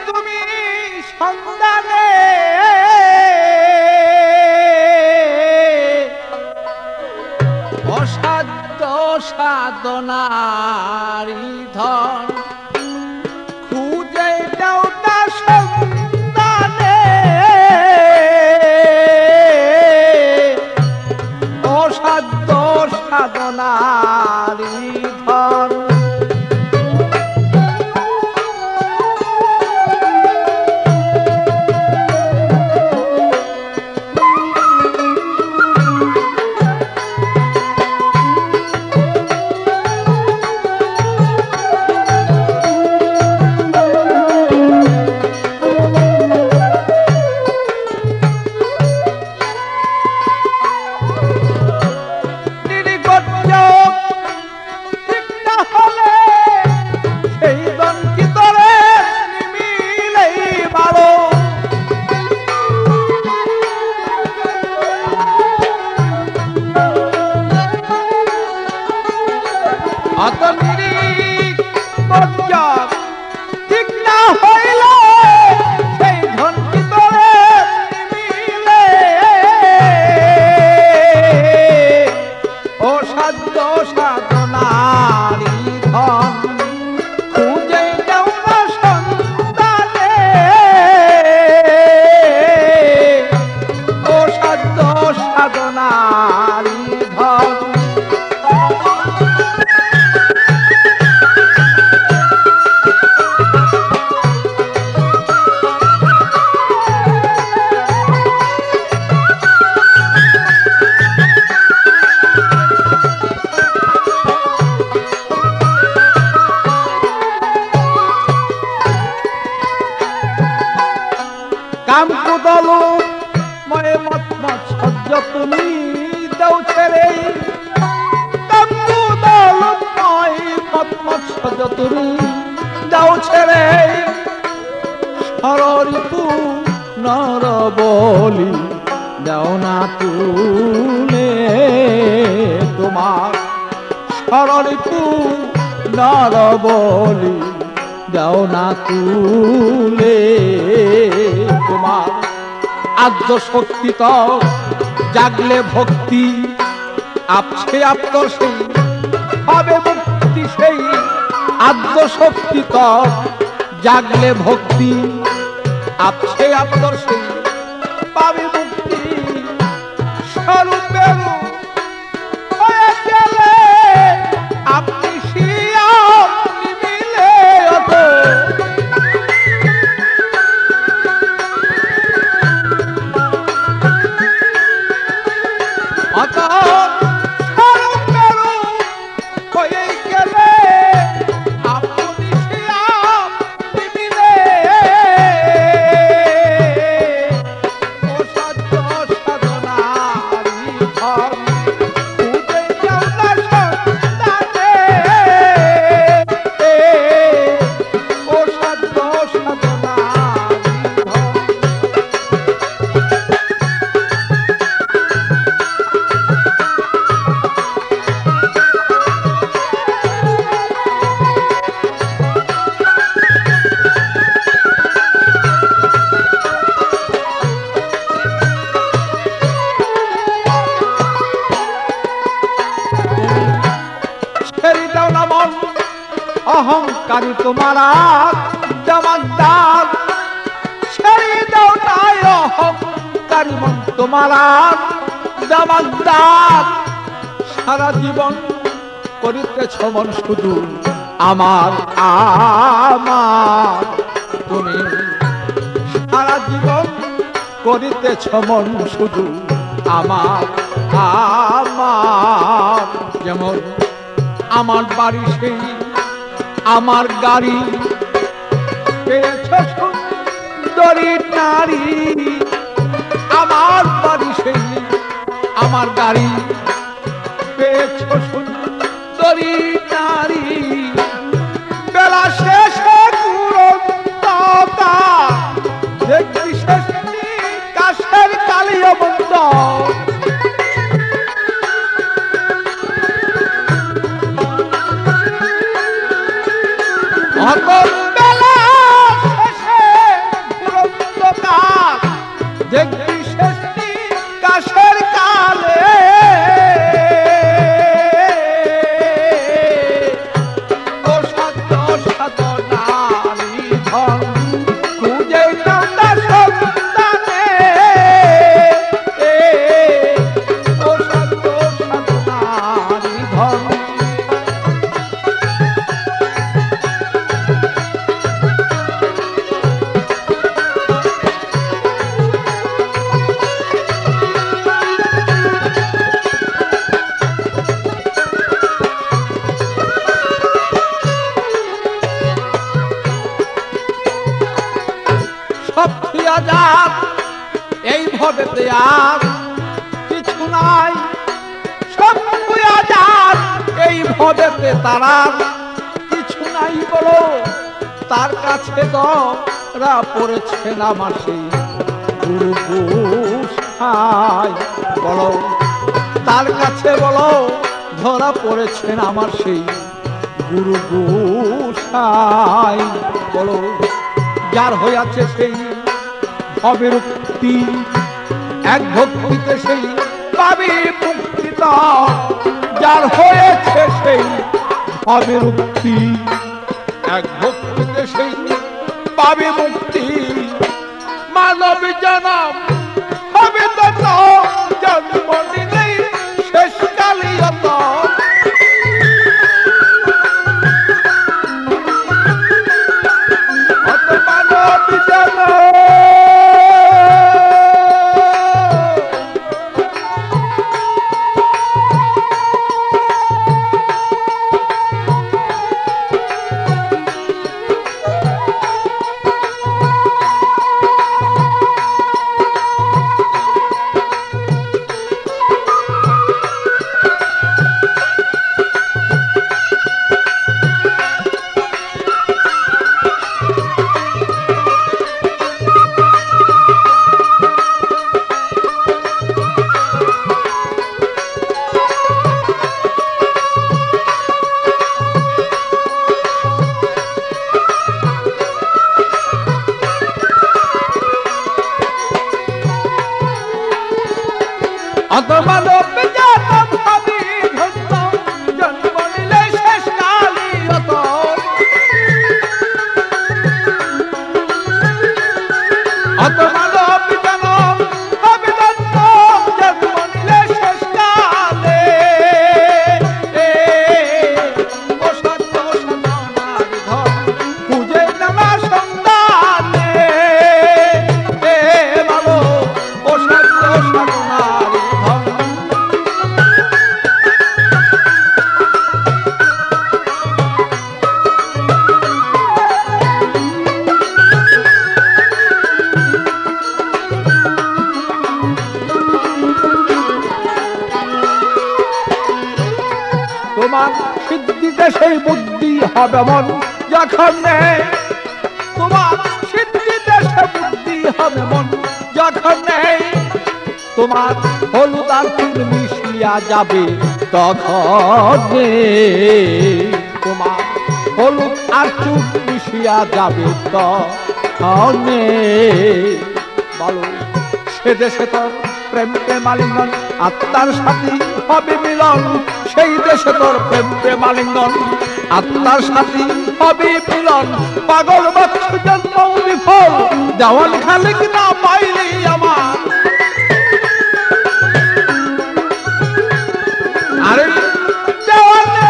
তুমি সন্ধানে অসাধ্য সাধনারি ধন খুঁজে দাও তা সন্ধানে অসাধ্য সাধনারি ধন কাম কুদল ময়ে মত মত সহ্য তুমি দাও ছেড়ে কাম কুদল ময়ে মত মত সহ্য তুমি দাও ছেড়ে সররিপু নর বলি দাও না তুলে তোমার সররিপু নর বলি দাও না তুলে তোমার আদ্য শক্তি তো জাগলে ভক্তি আপছে আত্মর সেই হবে মুক্তি সেই আদ্য শক্তি তো জাগলে ভক্তি আপছে আত্মর সেই পাবে মুক্তি স্বরূপের হয়ে গেলে আপনি শিয়া মিলে অত অহংকারী তোমার জমাদার ছেড়ে দাও নাই অহংকারী মন তোমার জমাদার সারা জীবন করিতেছ মন শুধু আমার আমার তুমি সারা জীবন করিতেছ মন শুধু আমার আমার যেমন আমার বাড়ি সেই আমার গাড়ি পেয়েছ সুন্দরী নারী আমার বাড়ি সেই আমার গাড়ি পেয়েছ সুন্দরী নারী বেলা শেষে পুরোটা দেখবি শেষ কাশের কালীয় বন্ধ বেলা শেষে দেখবি শেষটি কাশের কালে এই ভবেতে আর কিছু নাই, সব আজাদ এই ভবেতে তারা কিছু নাই বলো। তার কাছে ধরা পড়েছেন আমার সেই গুরু গোসাই বলো, তার কাছে বলো ধরা পড়েছেন আমার সেই গুরু গোসাই বলো। যার হইয়াছে সেই ভবের মুক্তি, এক ভক্তিতে সেই পাবি মুক্তি। যার হয়েছে সেই ভবের মুক্তি, এক ভক্তিতে সেই পাবি মুক্তি। মানব জনম হবে তত, জন্ম নিলেই শেষ কালিয়ত। মানব জনম তোমার সিদ্ধিতে সেই বুদ্ধি হবে মন যখন নেই, তোমার সিদ্ধিতে সেই বুদ্ধি হবে মন যখন নেই। তোমার হলুদ আর চুন মিশিয়া যাবে তখন, তোমার হলুদ আর চুন মিশিয়া যাবে তখন। বলো সে দেশে তোর প্রেম প্রেমালিঙ্গন, আত্মার সাথী হবে মিলন। সেই দেশে তোর প্রেম প্রেমালিঙ্গন, আত্মার সাথী হবে মিলন। পাগল বাচ্চু জন্ম বিফল, দেওয়াল খালিক না পাইলি আমার। আরে দেওয়ালে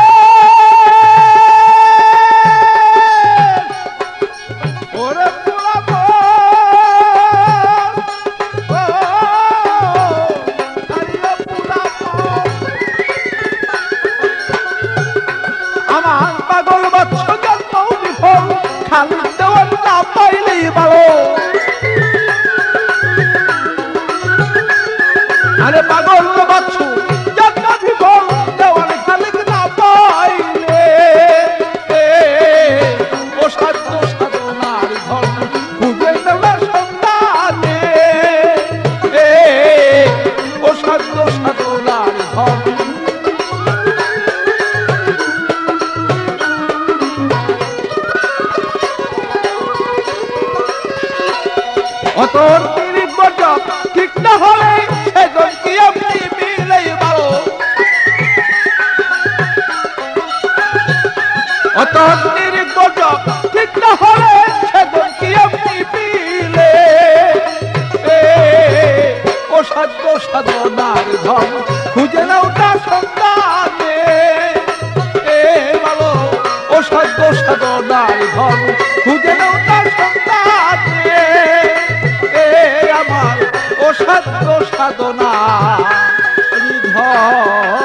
ওরে পোড়াবো, আমার পাগল বাচ্চু জন্ম বিফল, খালি দেওয়াল না পাইলি ভালো। আরে পাগল বাচ্চু জন্ম বিফল, দেওয়াল খালি না পাইলে। ও সাধ্য সাধনার ধন খুঁজে নেওয়ার সন্ধানে, ও সাধ্য সাধনার ধন। অতর গজব ঠিক না হলে সেজন কি আপনি মিলেই ভালো অতন্ত্রের গজব ঠিক না হলে সেজন কি আপনি মিলে অসাধ্য সাধনার ধন খুঁজে নাও তার সন্তানে ভালো অসাধ্য সাধনার ধন খুঁজে নাও তার সন্তানে আমার অসাধ্য সাধনা ধন